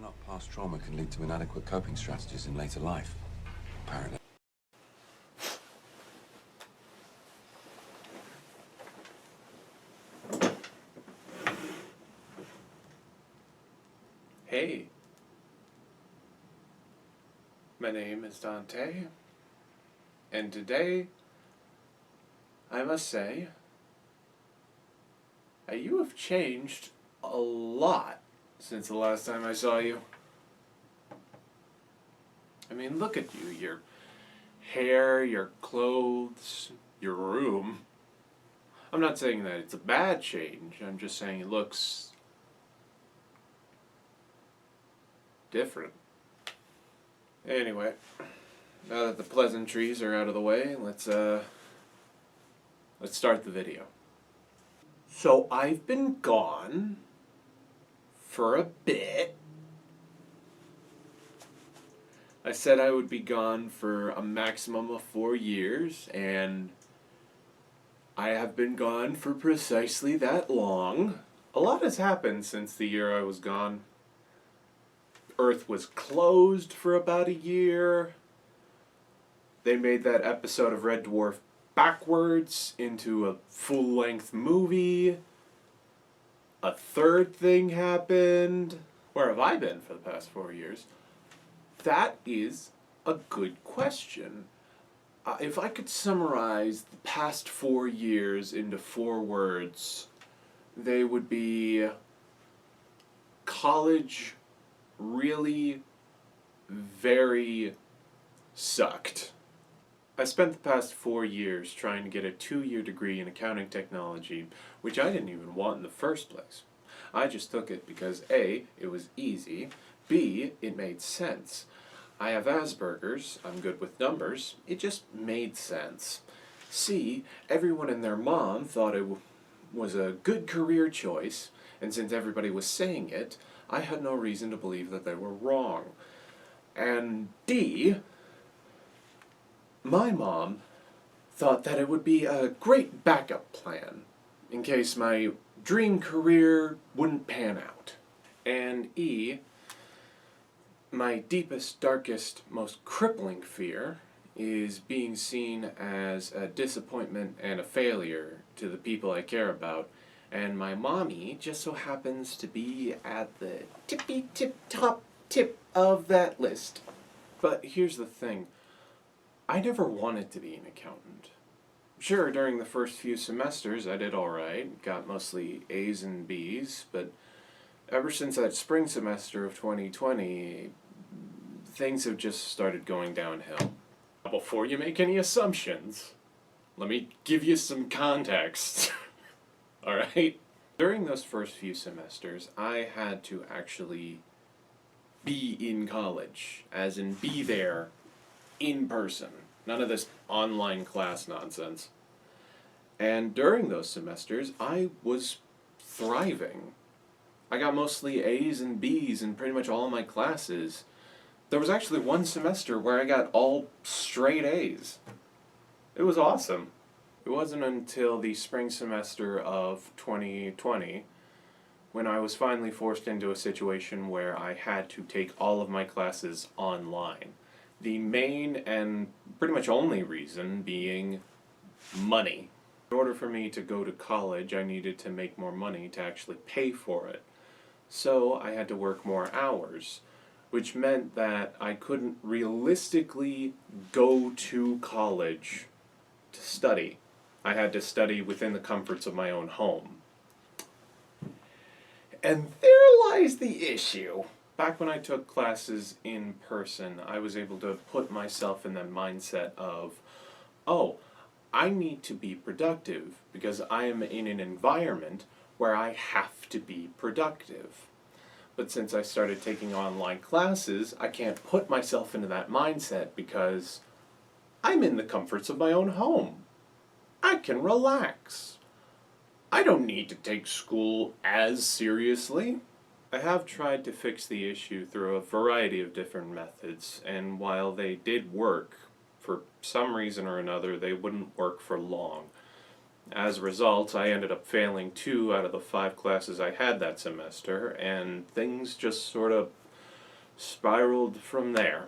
not past trauma can lead to inadequate coping strategies in later life, apparently. Hey, my name is Dante, and today, I must say, you have changed a lot since the last time I saw you. I mean, look at you, your hair, your clothes, your room. I'm not saying that it's a bad change, I'm just saying it looks different. Anyway, now that the pleasantries are out of the way, let's start the video. So I've been gone for a bit. I said I would be gone for a maximum of 4 years, and I have been gone for precisely that long. A lot has happened since the year I was gone. Earth was closed for about a year. They made that episode of Red Dwarf backwards into a full-length movie. A third thing happened. Where have I been for the past 4 years? That is a good question. If I could summarize the past 4 years into 4 words, they would be college really very sucked. I spent the past 4 years trying to get a 2-year degree in accounting technology, which I didn't even want in the first place. I just took it because A, it was easy, B, it made sense. I have Asperger's, I'm good with numbers, it just made sense. C, everyone and their mom thought it was a good career choice, and since everybody was saying it, I had no reason to believe that they were wrong. And D, my mom thought that it would be a great backup plan in case my dream career wouldn't pan out. And E, my deepest, darkest, most crippling fear is being seen as a disappointment and a failure to the people I care about, and my mommy just so happens to be at the tippy-tip-top tip of that list. But here's the thing. I never wanted to be an accountant. Sure, during the first few semesters I did alright, got mostly A's and B's, but ever since that spring semester of 2020, things have just started going downhill. Before you make any assumptions, let me give you some context. Alright? During those first few semesters, I had to actually be in college, as in be there in person. None of this online class nonsense. And during those semesters, I was thriving. I got mostly A's and B's in pretty much all of my classes. There was actually one semester where I got all straight A's. It was awesome. It wasn't until the spring semester of 2020 when I was finally forced into a situation where I had to take all of my classes online. The main and pretty much only reason being money. In order for me to go to college, I needed to make more money to actually pay for it. So I had to work more hours, which meant that I couldn't realistically go to college to study. I had to study within the comforts of my own home. And there lies the issue. Back when I took classes in person, I was able to put myself in that mindset of, oh, I need to be productive because I am in an environment where I have to be productive. But since I started taking online classes, I can't put myself into that mindset because I'm in the comforts of my own home. I can relax. I don't need to take school as seriously. I have tried to fix the issue through a variety of different methods, and while they did work, for some reason or another, they wouldn't work for long. As a result, I ended up failing 2 out of the 5 classes I had that semester, and things just sort of spiraled from there.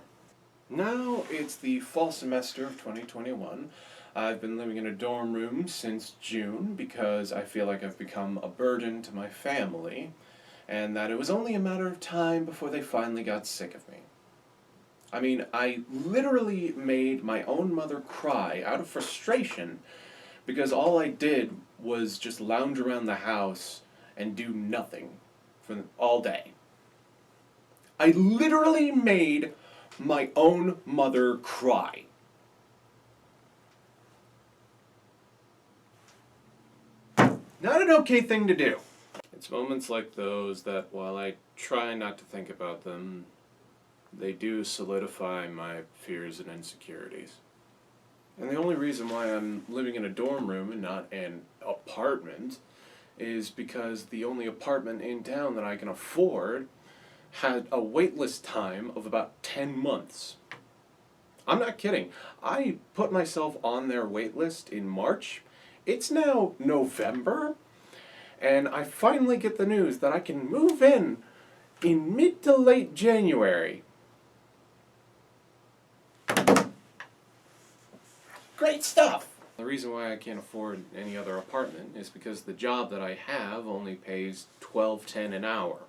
Now it's the fall semester of 2021. I've been living in a dorm room since June because I feel like I've become a burden to my family, and that it was only a matter of time before they finally got sick of me. I mean, I literally made my own mother cry out of frustration because all I did was just lounge around the house and do nothing for all day. I literally made my own mother cry. Not an okay thing to do. It's moments like those that, while I try not to think about them, they do solidify my fears and insecurities. And the only reason why I'm living in a dorm room and not an apartment is because the only apartment in town that I can afford had a waitlist time of about 10 months. I'm not kidding. I put myself on their waitlist in March. It's now November, and I finally get the news that I can move in mid to late January. Great stuff! The reason why I can't afford any other apartment is because the job that I have only pays $12.10 an hour.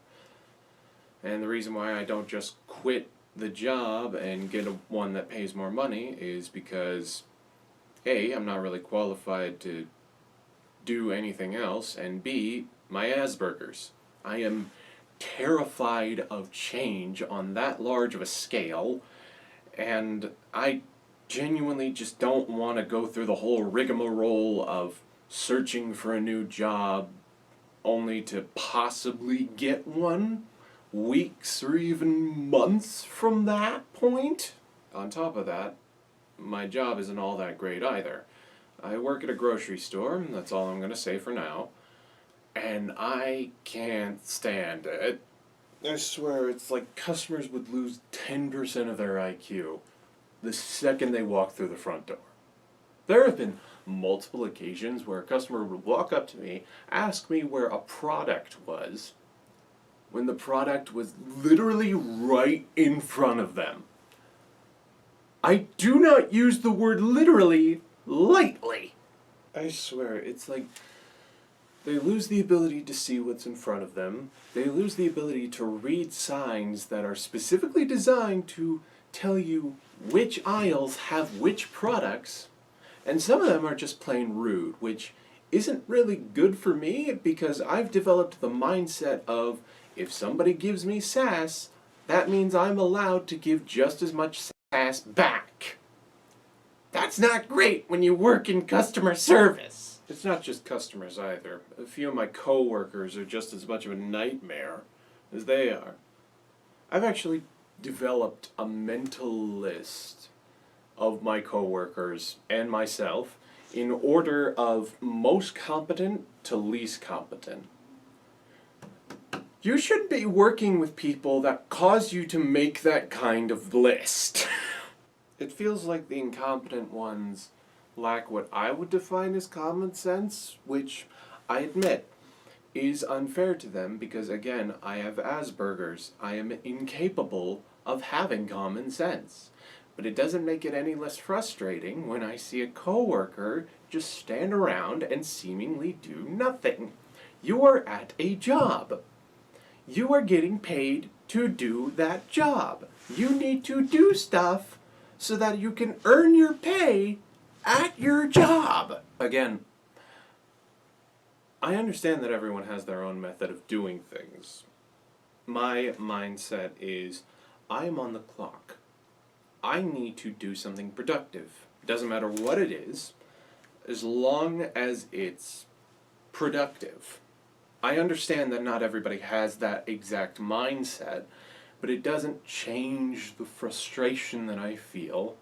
And the reason why I don't just quit the job and get one that pays more money is because A, I'm not really qualified to do anything else, and B, my Asperger's. I am terrified of change on that large of a scale, and I genuinely just don't want to go through the whole rigmarole of searching for a new job only to possibly get one weeks or even months from that point. On top of that, my job isn't all that great either. I work at a grocery store, and that's all I'm going to say for now, and I can't stand it. I swear, it's like customers would lose 10% of their IQ the second they walk through the front door. There have been multiple occasions where a customer would walk up to me, ask me where a product was, when the product was literally right in front of them. I do not use the word literally lightly. I swear, it's like they lose the ability to see what's in front of them. They lose the ability to read signs that are specifically designed to tell you which aisles have which products, and some of them are just plain rude, which isn't really good for me because I've developed the mindset of if somebody gives me sass, that means I'm allowed to give just as much sass back. That's not great when you work in customer service. It's not just customers either. A few of my co-workers are just as much of a nightmare as they are. I've actually developed a mental list of my co-workers and myself in order of most competent to least competent. You should be working with people that cause you to make that kind of list. It feels like the incompetent ones lack what I would define as common sense, which I admit is unfair to them because, again, I have Asperger's. I am incapable of having common sense. But it doesn't make it any less frustrating when I see a coworker just stand around and seemingly do nothing. You are at a job. You are getting paid to do that job. You need to do stuff so that you can earn your pay at your job. Again, I understand that everyone has their own method of doing things. My mindset is, I am on the clock. I need to do something productive. It doesn't matter what it is, as long as it's productive. I understand that not everybody has that exact mindset, but it doesn't change the frustration that I feel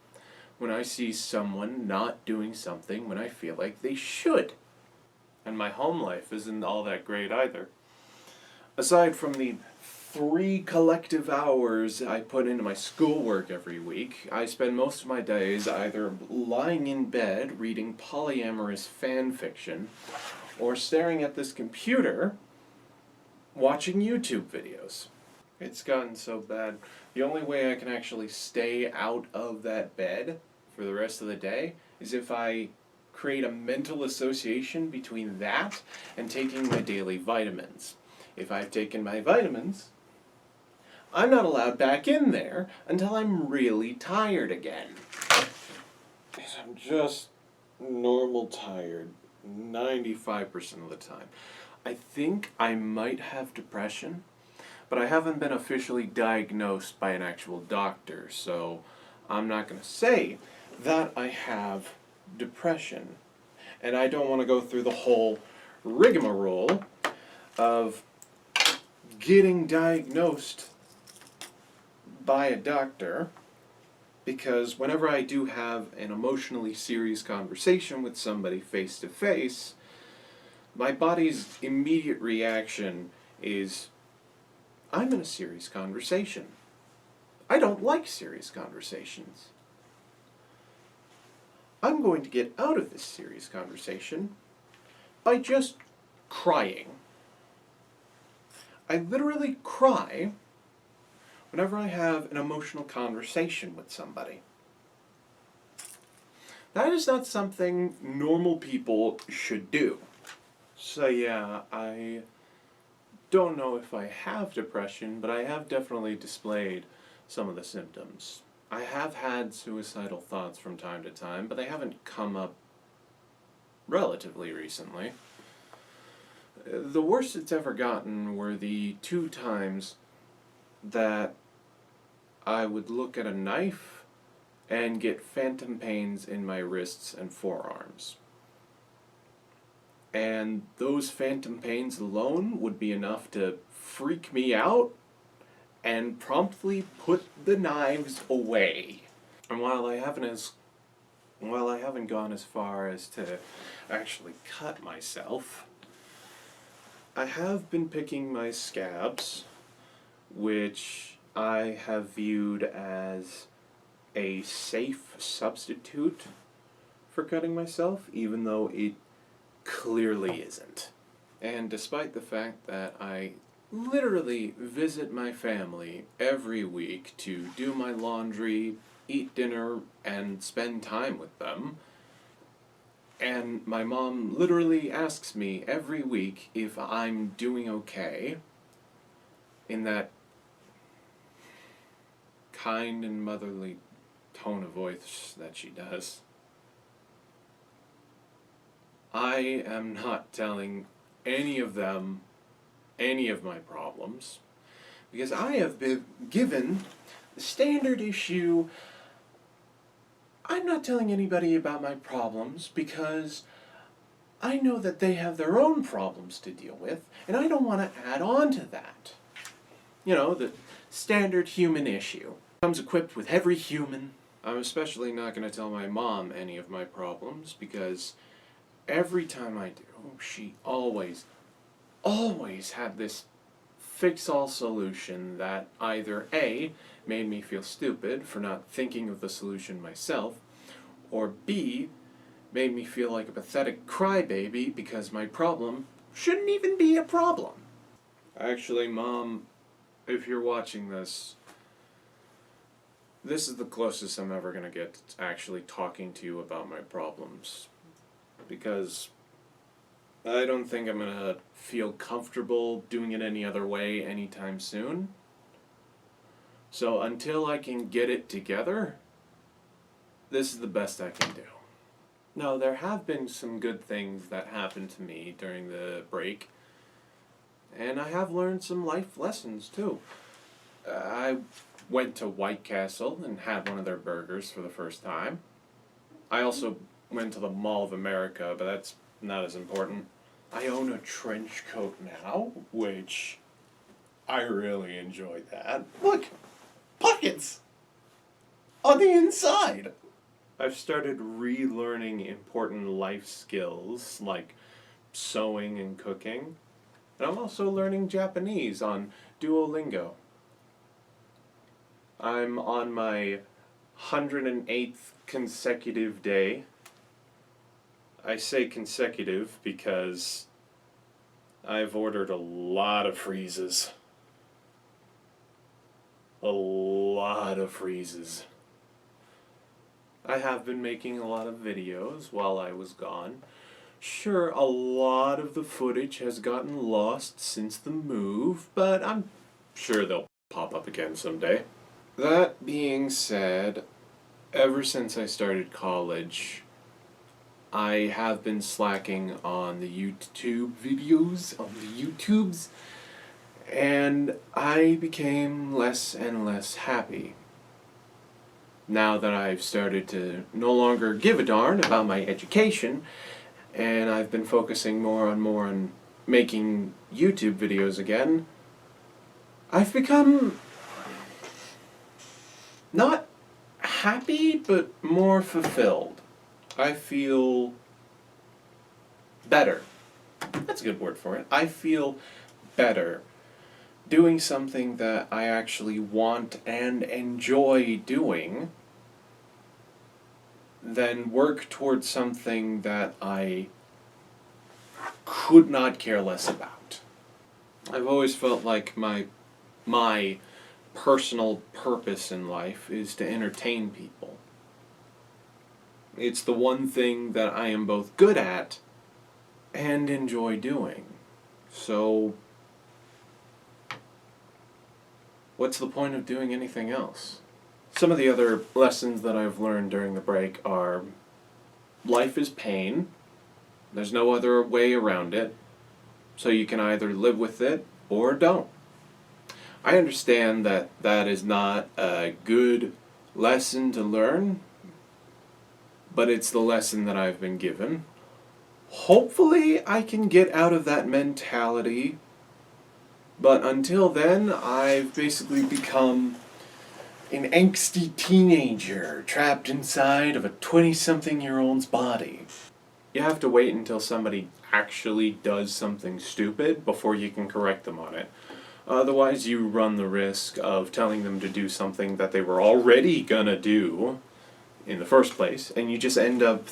when I see someone not doing something when I feel like they should. And my home life isn't all that great either. Aside from the 3 collective hours I put into my schoolwork every week, I spend most of my days either lying in bed reading polyamorous fan fiction or staring at this computer watching YouTube videos. It's gotten so bad. The only way I can actually stay out of that bed for the rest of the day is if I create a mental association between that and taking my daily vitamins. If I've taken my vitamins, I'm not allowed back in there until I'm really tired again. I'm just normal tired 95% of the time. I think I might have depression, but I haven't been officially diagnosed by an actual doctor, so I'm not going to say that I have depression. And I don't want to go through the whole rigmarole of getting diagnosed by a doctor, because whenever I do have an emotionally serious conversation with somebody face to face, my body's immediate reaction is, I'm in a serious conversation. I don't like serious conversations. I'm going to get out of this serious conversation by just crying. I literally cry whenever I have an emotional conversation with somebody. That is not something normal people should do. So yeah, I don't know if I have depression, but I have definitely displayed some of the symptoms. I have had suicidal thoughts from time to time, but they haven't come up relatively recently. The worst it's ever gotten were the 2 times that I would look at a knife and get phantom pains in my wrists and forearms. And those phantom pains alone would be enough to freak me out and promptly put the knives away. And while I haven't gone as far as to actually cut myself, I have been picking my scabs, which I have viewed as a safe substitute for cutting myself, even though it clearly isn't. And despite the fact that I literally visit my family every week to do my laundry, eat dinner, and spend time with them, and my mom literally asks me every week if I'm doing okay, in that kind and motherly tone of voice that she does, I am not telling any of them any of my problems, because I have been given the standard issue, I'm not telling anybody about my problems because I know that they have their own problems to deal with, and I don't want to add on to that. You know, the standard human issue. Comes equipped with every human. I'm especially not going to tell my mom any of my problems, because every time I do, she always had this fix-all solution that either A, made me feel stupid for not thinking of the solution myself, or B, made me feel like a pathetic crybaby because my problem shouldn't even be a problem. Actually, Mom, if you're watching this, this is the closest I'm ever going to get to actually talking to you about my problems, because I don't think I'm going to feel comfortable doing it any other way anytime soon. So until I can get it together, this is the best I can do. Now, there have been some good things that happened to me during the break, and I have learned some life lessons too. I went to White Castle and had one of their burgers for the first time. I also went to the Mall of America, but that's not as important. I own a trench coat now, which I really enjoyed that. Look! Pockets! On the inside! I've started relearning important life skills like sewing and cooking. And I'm also learning Japanese on Duolingo. I'm on my 108th consecutive day. I say consecutive because I've ordered a lot of freezes. a lot of freezes. I have been making a lot of videos while I was gone. Sure, a lot of the footage has gotten lost since the move, but I'm sure they'll pop up again someday. That being said, ever since I started college, I have been slacking on the YouTube videos, and I became less and less happy. Now that I've started to no longer give a darn about my education, and I've been focusing more on making YouTube videos again, I've become not happy, but more fulfilled. I feel better. That's a good word for it. I feel better doing something that I actually want and enjoy doing than work towards something that I could not care less about. I've always felt like my personal purpose in life is to entertain people. It's the one thing that I am both good at and enjoy doing. So, what's the point of doing anything else? Some of the other lessons that I've learned during the break are life is pain. There's no other way around it. So you can either live with it or don't. I understand that that is not a good lesson to learn, but it's the lesson that I've been given. Hopefully I can get out of that mentality, but until then I've basically become an angsty teenager trapped inside of a 20-something-year-old's body. You have to wait until somebody actually does something stupid before you can correct them on it. Otherwise, you run the risk of telling them to do something that they were already gonna do in the first place, and you just end up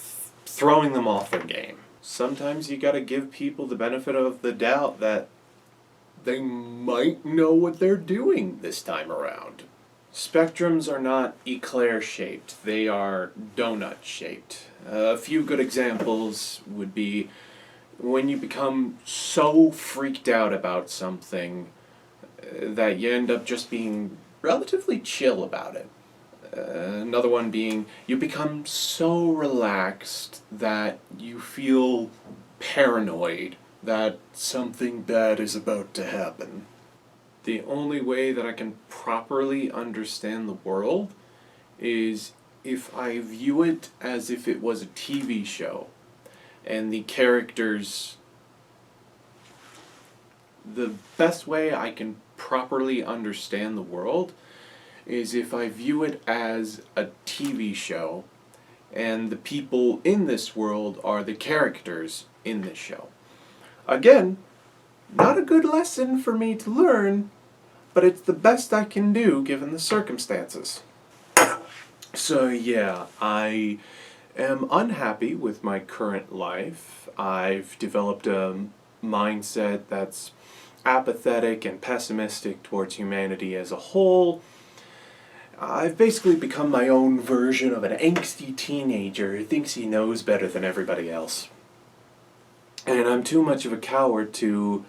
throwing them off their game. Sometimes you gotta give people the benefit of the doubt that they might know what they're doing this time around. Spectrums are not eclair-shaped, they are donut-shaped. A few good examples would be when you become so freaked out about something that you end up just being relatively chill about it. Another one being you become so relaxed that you feel paranoid that something bad is about to happen. The only way that I can properly understand the world is if I view it as if it was a TV show and the characters... The best way I can properly understand the world is if I view it as a TV show and the people in this world are the characters in this show. Again, not a good lesson for me to learn, but it's the best I can do given the circumstances. So yeah, I am unhappy with my current life. I've developed a mindset that's apathetic and pessimistic towards humanity as a whole. I've basically become my own version of an angsty teenager who thinks he knows better than everybody else. And I'm too much of a coward to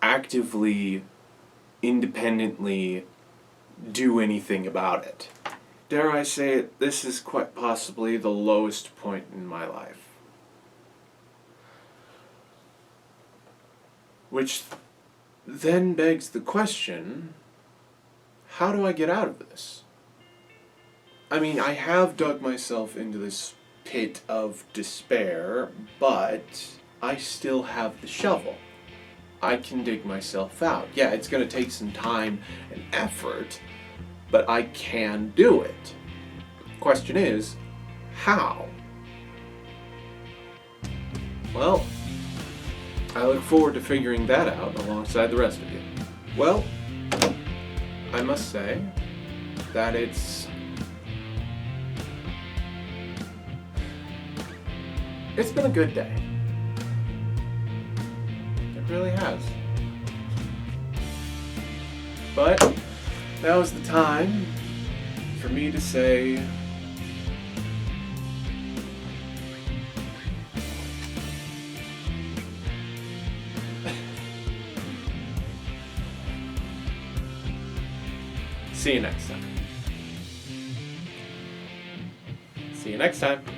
actively, independently do anything about it. Dare I say it, this is quite possibly the lowest point in my life. Which then begs the question, how do I get out of this? I mean, I have dug myself into this pit of despair, but I still have the shovel. I can dig myself out. Yeah, it's going to take some time and effort, but I can do it. Question is, how? Well, I look forward to figuring that out alongside the rest of you. Well, I must say that it's been a good day. It really has. But Now is the time for me to say see you next time. See you next time.